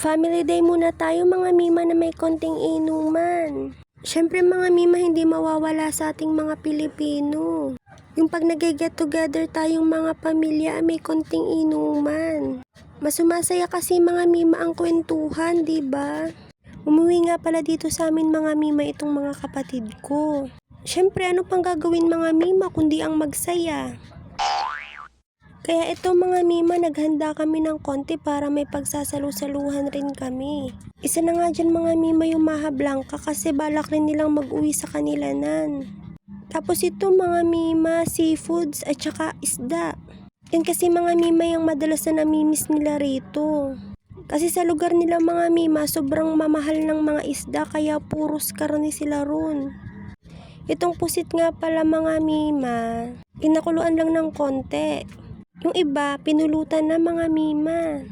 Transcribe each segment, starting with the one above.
Family day muna tayo mga mima na may konting inuman. Siyempre mga mima, hindi mawawala sa ating mga Pilipino. Yung pag nag-get together tayong mga pamilya may konting inuman. Mas sumasaya kasi mga mima ang kwentuhan, di ba? Umuwi nga pala dito sa amin mga mima itong mga kapatid ko. Siyempre ano pang gagawin mga mima kundi ang magsaya. Kaya ito mga mima, naghanda kami ng konti para may pagsasalu-saluhan rin kami. Isa na nga dyan mga mima yung Maha Blanca kasi balak rin nilang mag-uwi sa kanilanan. Tapos ito mga mima, seafoods at saka isda. Yan kasi mga mima yung madalas na namimiss nila rito. Kasi sa lugar nila mga mima, sobrang mamahal ng mga isda kaya puros karne sila ron. Itong pusit nga pala mga mima, pinakuluan lang ng konti. Yung iba, pinulutan na mga mima.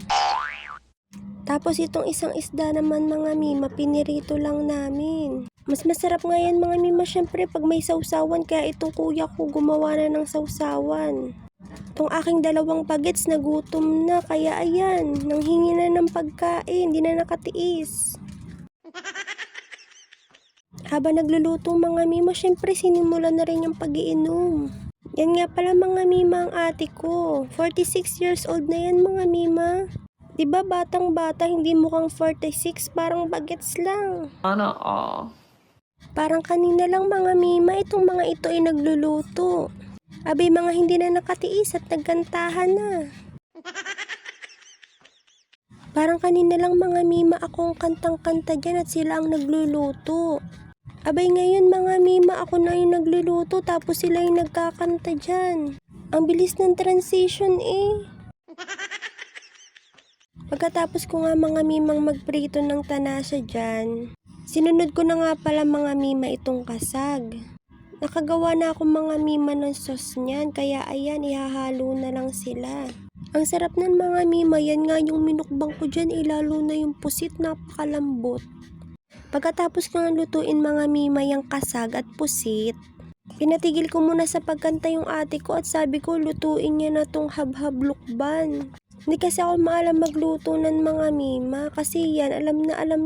Tapos itong isang isda naman mga mima, pinirito lang namin. Mas masarap nga yan mga mima syempre pag may sausawan, kaya itong kuya ko gumawa na ng sausawan. Itong aking dalawang bagets nagutom na, kaya ayan, nanghingi na ng pagkain, di na nakatiis. Habang nagluluto mga mima, syempre sinimula na rin yung pag-iinom. Yan nga pala mga mima ang ate ko. 46 years old na yan mga mima. Diba batang bata, hindi mukhang 46, parang bagets lang. Sana all. Parang kanina lang mga mima, itong mga ito ay nagluluto. Abay mga hindi na nakatiis at nagkantahan na. Parang kanina lang mga mima akong kantang-kanta dyan at sila ang nagluluto. Abay ngayon mga mima, ako na yung nagluluto tapos sila yung nagkakanta dyan. Ang bilis ng transition eh. Pagkatapos ko nga mga mimang magprito ng tanasa dyan, sinunod ko na nga pala mga mima itong kasag. Nakagawa na ako mga mima ng sauce niyan, kaya ayan, ihahalo na lang sila. Ang sarap ng mga mima, yan nga yung minukbang ko dyan, lalo na yung pusit, napakalambot. Pagkatapos ko nga lutuin mga mima yung kasag at pusit, pinatigil ko muna sa pagkanta yung ate ko at sabi ko lutuin niya na tong habhab lukban. Hindi kasi ako maalam magluto ng mga mima kasi yan, alam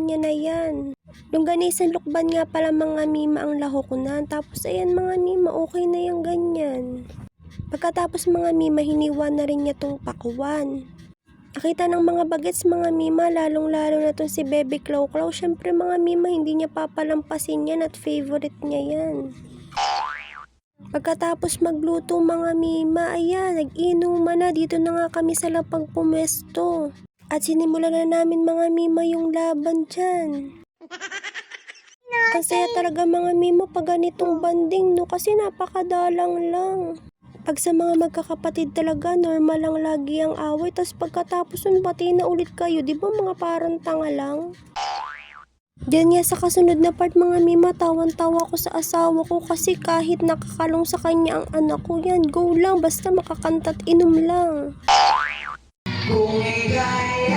niya na yan. Yung ganisan lukban nga pala mga mima ang lahok na, tapos ayan mga mima, okay na yung ganyan. Pagkatapos mga mima, hiniwa na rin niya tong pakwan. Nakita ng mga bagets mga mima, lalong-lalo na itong si Bebe Klaw Klaw. Syempre mga mima, hindi niya papalampasin yan at favorite niya yan. Pagkatapos magluto mga mima, ayan, nag-inuman na. Dito na nga kami sa lapag pumesto. At sinimulan na namin mga mima yung laban dyan. Ang saya talaga mga mima pag ganitong banding, no? Kasi napakadalang lang. Pag sa mga magkakapatid talaga, normal lang lagi ang away. Tas pagkatapos nun, bati na ulit kayo. Di ba mga parang tanga lang? Diyan nga sa kasunod na part mga mima, tawan-tawa ko sa asawa ko kasi kahit nakakalong sa kanya ang anak ko, yan, go lang, basta makakanta't inom lang. Kung ika'y